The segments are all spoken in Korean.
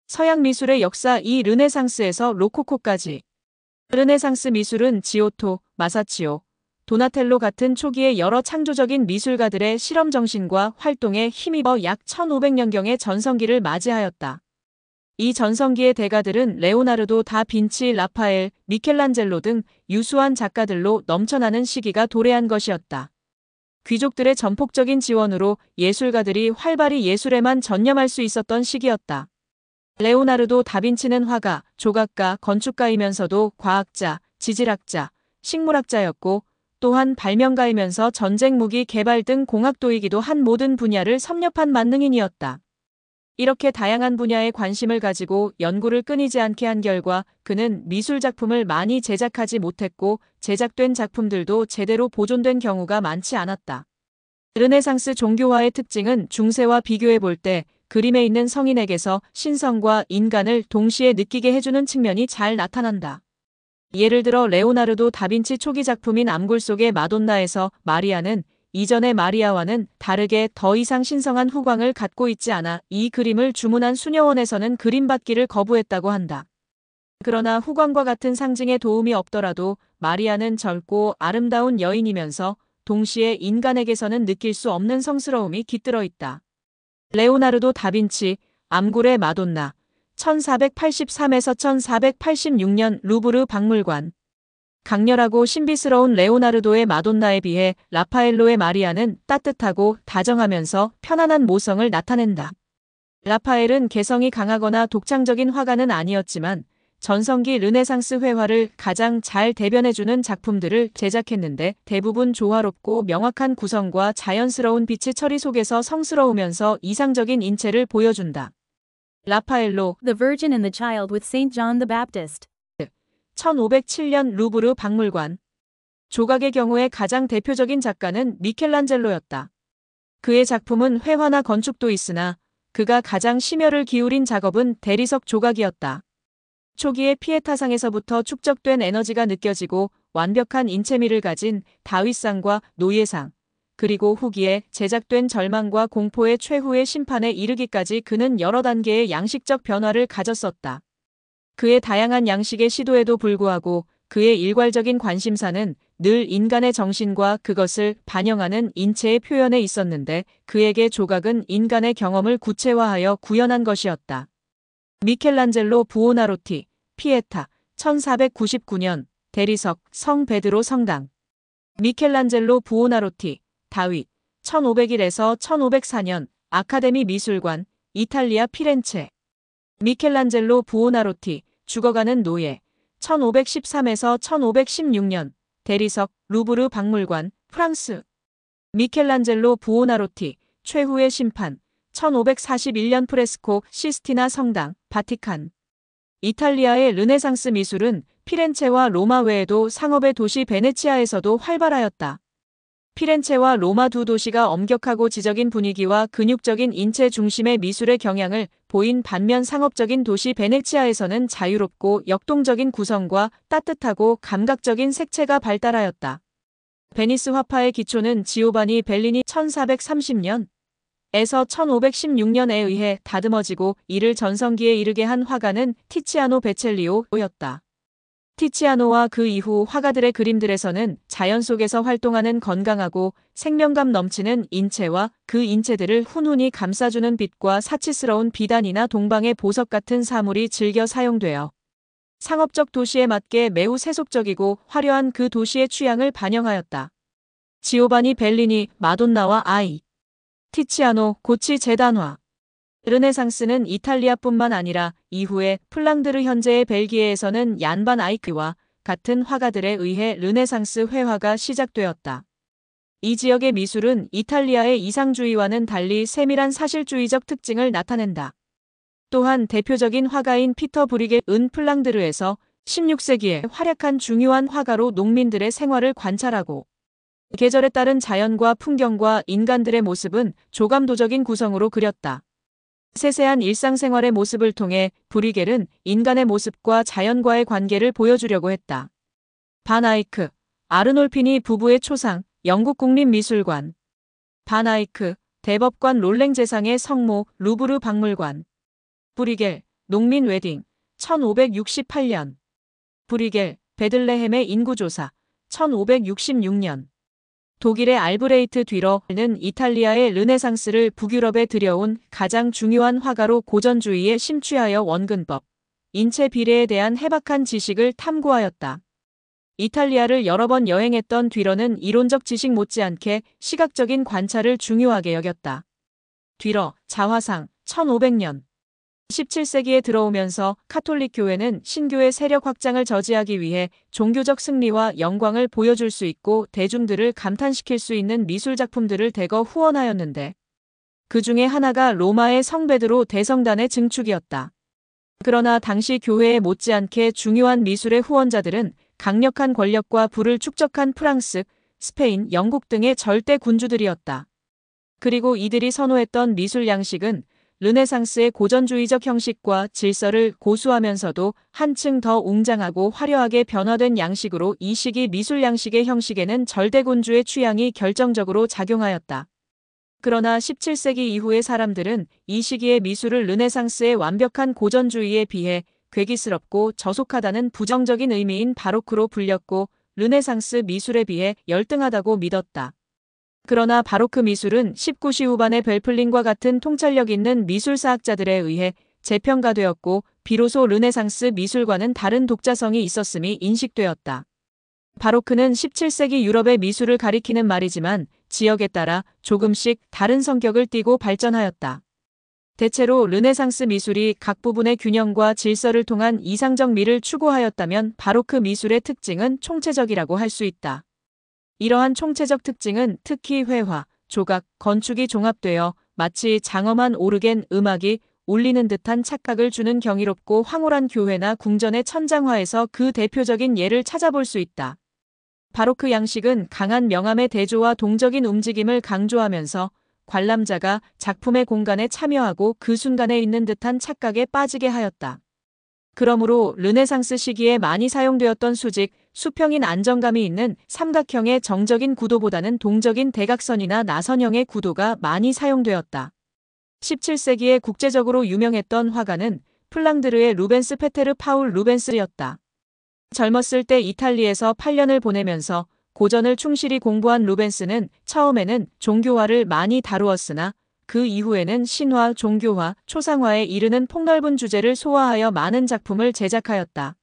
서양 미술의 역사 이 르네상스에서 로코코까지. 르네상스 미술은 지오토, 마사치오, 도나텔로 같은 초기의 여러 창조적인 미술가들의 실험 정신과 활동에 힘입어 약 1500년경의 전성기를 맞이하였다. 이 전성기의 대가들은 레오나르도 다빈치, 라파엘, 미켈란젤로 등 유수한 작가들로 넘쳐나는 시기가 도래한 것이었다. 귀족들의 전폭적인 지원으로 예술가들이 활발히 예술에만 전념할 수 있었던 시기였다. 레오나르도 다빈치는 화가, 조각가, 건축가이면서도 과학자, 지질학자, 식물학자였고 또한 발명가이면서 전쟁 무기 개발 등 공학도이기도 한 모든 분야를 섭렵한 만능인이었다. 이렇게 다양한 분야에 관심을 가지고 연구를 끊이지 않게 한 결과 그는 미술 작품을 많이 제작하지 못했고 제작된 작품들도 제대로 보존된 경우가 많지 않았다. 르네상스 종교화의 특징은 중세와 비교해 볼 때 그림에 있는 성인에게서 신성과 인간을 동시에 느끼게 해주는 측면이 잘 나타난다. 예를 들어 레오나르도 다빈치 초기 작품인 암굴 속의 마돈나에서 마리아는 이전의 마리아와는 다르게 더 이상 신성한 후광을 갖고 있지 않아 이 그림을 주문한 수녀원에서는 그림받기를 거부했다고 한다. 그러나 후광과 같은 상징의 도움이 없더라도 마리아는 젊고 아름다운 여인이면서 동시에 인간에게서는 느낄 수 없는 성스러움이 깃들어 있다. 레오나르도 다빈치, 암굴의 마돈나, 1483에서 1486년 루브르 박물관. 강렬하고 신비스러운 레오나르도의 마돈나에 비해 라파엘로의 마리아는 따뜻하고 다정하면서 편안한 모성을 나타낸다. 라파엘은 개성이 강하거나 독창적인 화가는 아니었지만 전성기 르네상스 회화를 가장 잘 대변해주는 작품들을 제작했는데 대부분 조화롭고 명확한 구성과 자연스러운 빛의 처리 속에서 성스러우면서 이상적인 인체를 보여준다. 라파엘로 The Virgin and the Child with Saint John the Baptist. 1507년 루브르 박물관. 조각의 경우에 가장 대표적인 작가는 미켈란젤로였다. 그의 작품은 회화나 건축도 있으나 그가 가장 심혈을 기울인 작업은 대리석 조각이었다. 초기의 피에타상에서부터 축적된 에너지가 느껴지고 완벽한 인체미를 가진 다윗상과 노예상, 그리고 후기에 제작된 절망과 공포의 최후의 심판에 이르기까지 그는 여러 단계의 양식적 변화를 가졌었다. 그의 다양한 양식의 시도에도 불구하고 그의 일괄적인 관심사는 늘 인간의 정신과 그것을 반영하는 인체의 표현에 있었는데 그에게 조각은 인간의 경험을 구체화하여 구현한 것이었다. 미켈란젤로 부오나로티, 피에타, 1499년, 대리석, 성 베드로 성당. 미켈란젤로 부오나로티, 다윗, 1501에서 1504년, 아카데미 미술관, 이탈리아 피렌체. 미켈란젤로 부오나로티, 죽어가는 노예, 1513에서 1516년, 대리석, 루브르 박물관, 프랑스. 미켈란젤로 부오나로티, 최후의 심판, 1541년 프레스코, 시스티나 성당, 바티칸. 이탈리아의 르네상스 미술은 피렌체와 로마 외에도 상업의 도시 베네치아에서도 활발하였다. 피렌체와 로마 두 도시가 엄격하고 지적인 분위기와 근육적인 인체 중심의 미술의 경향을 보인 반면 상업적인 도시 베네치아에서는 자유롭고 역동적인 구성과 따뜻하고 감각적인 색채가 발달하였다. 베니스 화파의 기초는 지오바니 벨리니 1430년 에서 1516년에 의해 다듬어지고 이를 전성기에 이르게 한 화가는 티치아노 베첼리오였다. 티치아노와 그 이후 화가들의 그림들에서는 자연 속에서 활동하는 건강하고 생명감 넘치는 인체와 그 인체들을 훈훈히 감싸주는 빛과 사치스러운 비단이나 동방의 보석 같은 사물이 즐겨 사용되어 상업적 도시에 맞게 매우 세속적이고 화려한 그 도시의 취향을 반영하였다. 지오바니 벨리니, 마돈나와 아이. 티치아노, 고치 재단화. 르네상스는 이탈리아뿐만 아니라 이후에 플랑드르 현재의 벨기에에서는 얀 반 아이크와 같은 화가들에 의해 르네상스 회화가 시작되었다. 이 지역의 미술은 이탈리아의 이상주의와는 달리 세밀한 사실주의적 특징을 나타낸다. 또한 대표적인 화가인 피터 브리겔은 플랑드르에서 16세기에 활약한 중요한 화가로 농민들의 생활을 관찰하고 계절에 따른 자연과 풍경과 인간들의 모습은 조감도적인 구성으로 그렸다. 세세한 일상생활의 모습을 통해 브리겔은 인간의 모습과 자연과의 관계를 보여주려고 했다. 반 아이크, 아르놀피니 부부의 초상, 영국 국립미술관. 반 아이크, 대법관 롤랭 제상의 성모, 루브르 박물관. 브리겔, 농민 웨딩, 1568년. 브리겔, 베들레헴의 인구조사, 1566년. 독일의 알브레이트 뒤러는 이탈리아의 르네상스를 북유럽에 들여온 가장 중요한 화가로 고전주의에 심취하여 원근법, 인체 비례에 대한 해박한 지식을 탐구하였다. 이탈리아를 여러 번 여행했던 뒤러는 이론적 지식 못지않게 시각적인 관찰을 중요하게 여겼다. 뒤러, 자화상, 1500년. 17세기에 들어오면서 카톨릭 교회는 신교의 세력 확장을 저지하기 위해 종교적 승리와 영광을 보여줄 수 있고 대중들을 감탄시킬 수 있는 미술 작품들을 대거 후원하였는데 그 중에 하나가 로마의 성 베드로 대성단의 증축이었다. 그러나 당시 교회에 못지않게 중요한 미술의 후원자들은 강력한 권력과 부를 축적한 프랑스, 스페인, 영국 등의 절대 군주들이었다. 그리고 이들이 선호했던 미술 양식은 르네상스의 고전주의적 형식과 질서를 고수하면서도 한층 더 웅장하고 화려하게 변화된 양식으로 이 시기 미술 양식의 형식에는 절대군주의 취향이 결정적으로 작용하였다. 그러나 17세기 이후의 사람들은 이 시기의 미술을 르네상스의 완벽한 고전주의에 비해 괴기스럽고 저속하다는 부정적인 의미인 바로크로 불렸고 르네상스 미술에 비해 열등하다고 믿었다. 그러나 바로크 미술은 19시 후반의 벨플린과 같은 통찰력 있는 미술사학자들에 의해 재평가되었고 비로소 르네상스 미술과는 다른 독자성이 있었음이 인식되었다. 바로크는 17세기 유럽의 미술을 가리키는 말이지만 지역에 따라 조금씩 다른 성격을 띠고 발전하였다. 대체로 르네상스 미술이 각 부분의 균형과 질서를 통한 이상적 미를 추구하였다면 바로크 미술의 특징은 총체적이라고 할 수 있다. 이러한 총체적 특징은 특히 회화, 조각, 건축이 종합되어 마치 장엄한 오르겐 음악이 울리는 듯한 착각을 주는 경이롭고 황홀한 교회나 궁전의 천장화에서 그 대표적인 예를 찾아볼 수 있다. 바로크 양식은 강한 명암의 대조와 동적인 움직임을 강조하면서 관람자가 작품의 공간에 참여하고 그 순간에 있는 듯한 착각에 빠지게 하였다. 그러므로 르네상스 시기에 많이 사용되었던 수직, 수평인 안정감이 있는 삼각형의 정적인 구도보다는 동적인 대각선이나 나선형의 구도가 많이 사용되었다. 17세기에 국제적으로 유명했던 화가는 플랑드르의 루벤스 페테르 파울 루벤스였다. 젊었을 때 이탈리에서 8년을 보내면서 고전을 충실히 공부한 루벤스는 처음에는 종교화를 많이 다루었으나 그 이후에는 신화, 종교화, 초상화에 이르는 폭넓은 주제를 소화하여 많은 작품을 제작하였다.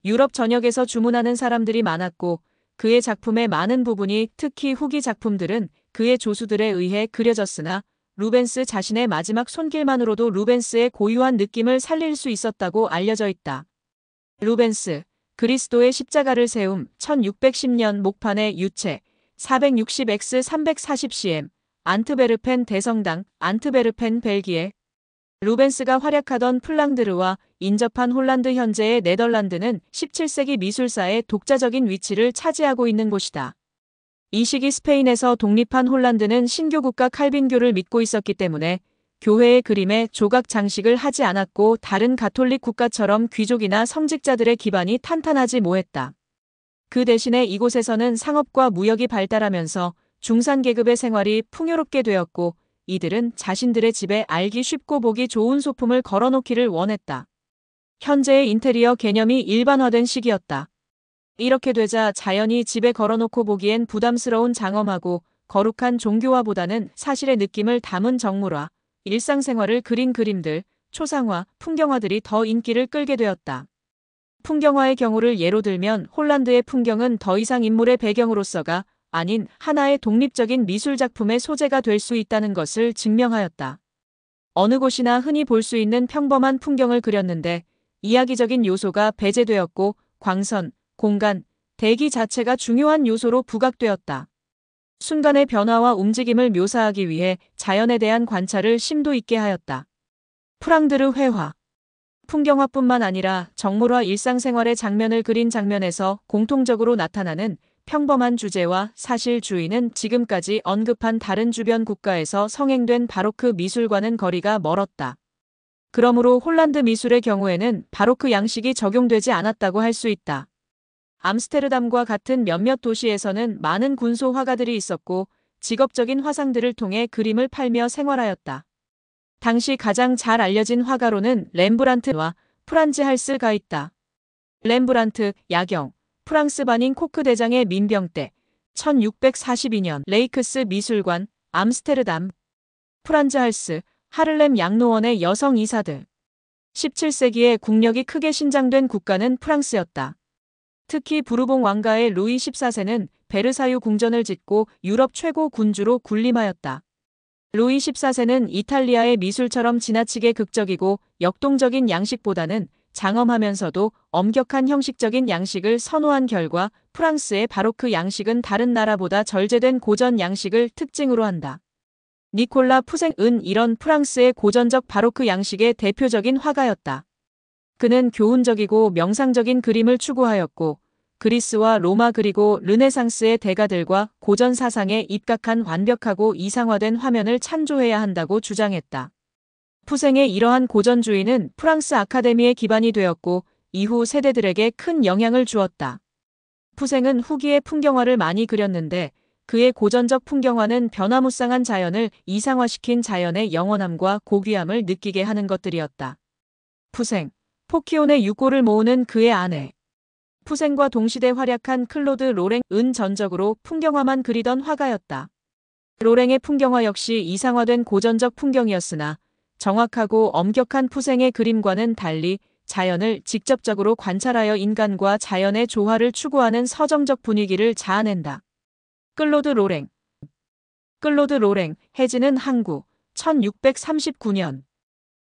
유럽 전역에서 주문하는 사람들이 많았고 그의 작품의 많은 부분이 특히 후기 작품들은 그의 조수들에 의해 그려졌으나 루벤스 자신의 마지막 손길만으로도 루벤스의 고유한 느낌을 살릴 수 있었다고 알려져 있다. 루벤스, 그리스도의 십자가를 세움, 1610년 목판의 유체, 460x 340cm, 안트베르펜 대성당, 안트베르펜 벨기에. 루벤스가 활약하던 플랑드르와 인접한 홀란드 현재의 네덜란드는 17세기 미술사의 독자적인 위치를 차지하고 있는 곳이다. 이 시기 스페인에서 독립한 홀란드는 신교국가 칼빈교를 믿고 있었기 때문에 교회의 그림에 조각 장식을 하지 않았고 다른 가톨릭 국가처럼 귀족이나 성직자들의 기반이 탄탄하지 못했다. 그 대신에 이곳에서는 상업과 무역이 발달하면서 중산계급의 생활이 풍요롭게 되었고 이들은 자신들의 집에 알기 쉽고 보기 좋은 소품을 걸어놓기를 원했다. 현재의 인테리어 개념이 일반화된 시기였다. 이렇게 되자 자연히 집에 걸어놓고 보기엔 부담스러운 장엄하고 거룩한 종교화보다는 사실의 느낌을 담은 정물화, 일상생활을 그린 그림들, 초상화, 풍경화들이 더 인기를 끌게 되었다. 풍경화의 경우를 예로 들면 홀란드의 풍경은 더 이상 인물의 배경으로서가 아닌 하나의 독립적인 미술작품의 소재가 될 수 있다는 것을 증명하였다. 어느 곳이나 흔히 볼 수 있는 평범한 풍경을 그렸는데 이야기적인 요소가 배제되었고 광선, 공간, 대기 자체가 중요한 요소로 부각되었다. 순간의 변화와 움직임을 묘사하기 위해 자연에 대한 관찰을 심도 있게 하였다. 프랑드르 회화. 풍경화뿐만 아니라 정물화 일상생활의 장면을 그린 장면에서 공통적으로 나타나는 평범한 주제와 사실주의는 지금까지 언급한 다른 주변 국가에서 성행된 바로크 미술과는 거리가 멀었다. 그러므로 홀란드 미술의 경우에는 바로크 양식이 적용되지 않았다고 할 수 있다. 암스테르담과 같은 몇몇 도시에서는 많은 군소 화가들이 있었고 직업적인 화상들을 통해 그림을 팔며 생활하였다. 당시 가장 잘 알려진 화가로는 렘브란트와 프란즈 할스가 있다. 렘브란트, 야경, 프랑스 반인 코크 대장의 민병 때 1642년 레이크스 미술관, 암스테르담. 프란즈 할스, 하를렘 양로원의 여성 이사들. 17세기에 국력이 크게 신장된 국가는 프랑스였다. 특히 부르봉 왕가의 루이 14세는 베르사유 궁전을 짓고 유럽 최고 군주로 군림하였다. 루이 14세는 이탈리아의 미술처럼 지나치게 극적이고 역동적인 양식보다는 장엄하면서도 엄격한 형식적인 양식을 선호한 결과 프랑스의 바로크 양식은 다른 나라보다 절제된 고전 양식을 특징으로 한다. 니콜라 푸생은 이런 프랑스의 고전적 바로크 양식의 대표적인 화가였다. 그는 교훈적이고 명상적인 그림을 추구하였고 그리스와 로마 그리고 르네상스의 대가들과 고전 사상에 입각한 완벽하고 이상화된 화면을 창조해야 한다고 주장했다. 푸생의 이러한 고전주의는 프랑스 아카데미의 기반이 되었고 이후 세대들에게 큰 영향을 주었다. 푸생은 후기의 풍경화를 많이 그렸는데 그의 고전적 풍경화는 변화무쌍한 자연을 이상화시킨 자연의 영원함과 고귀함을 느끼게 하는 것들이었다. 푸생, 포키온의 육고를 모으는 그의 아내. 푸생과 동시대 활약한 클로드 로랭은 전적으로 풍경화만 그리던 화가였다. 로랭의 풍경화 역시 이상화된 고전적 풍경이었으나 정확하고 엄격한 푸생의 그림과는 달리 자연을 직접적으로 관찰하여 인간과 자연의 조화를 추구하는 서정적 분위기를 자아낸다. 클로드 로랭. 클로드 로랭, 해지는 항구, 1639년.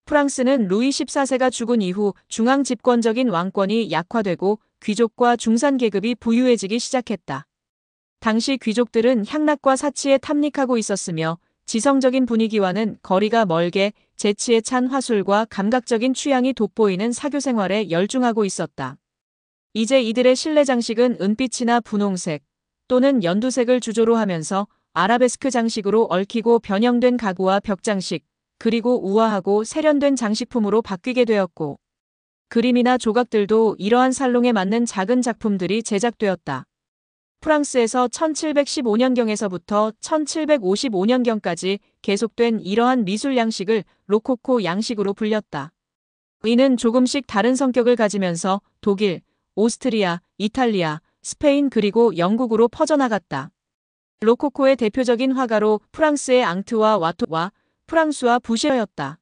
프랑스는 루이 14세가 죽은 이후 중앙 집권적인 왕권이 약화되고 귀족과 중산계급이 부유해지기 시작했다. 당시 귀족들은 향락과 사치에 탐닉하고 있었으며 지성적인 분위기와는 거리가 멀게 재치에 찬 화술과 감각적인 취향이 돋보이는 사교 생활에 열중하고 있었다. 이제 이들의 실내 장식은 은빛이나 분홍색 또는 연두색을 주조로 하면서 아라베스크 장식으로 얽히고 변형된 가구와 벽장식, 그리고 우아하고 세련된 장식품으로 바뀌게 되었고 그림이나 조각들도 이러한 살롱에 맞는 작은 작품들이 제작되었다. 프랑스에서 1715년경에서부터 1755년경까지 계속된 이러한 미술 양식을 로코코 양식으로 불렸다. 이는 조금씩 다른 성격을 가지면서 독일, 오스트리아, 이탈리아, 스페인 그리고 영국으로 퍼져나갔다. 로코코의 대표적인 화가로 프랑스의 앙트와 와토와 프랑수와 부시어였다.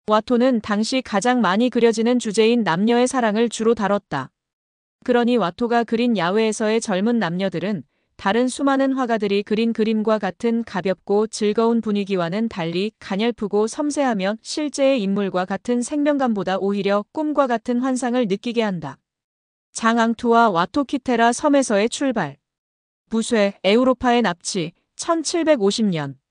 와토는 당시 가장 많이 그려지는 주제인 남녀의 사랑을 주로 다뤘다. 그러니 와토가 그린 야외에서의 젊은 남녀들은 다른 수많은 화가들이 그린 그림과 같은 가볍고 즐거운 분위기와는 달리 가냘프고 섬세하며 실제의 인물과 같은 생명감보다 오히려 꿈과 같은 환상을 느끼게 한다. 장 앙투와 와토 키테라 섬에서의 출발. 부쇠, 에우로파의 납치, 1750년.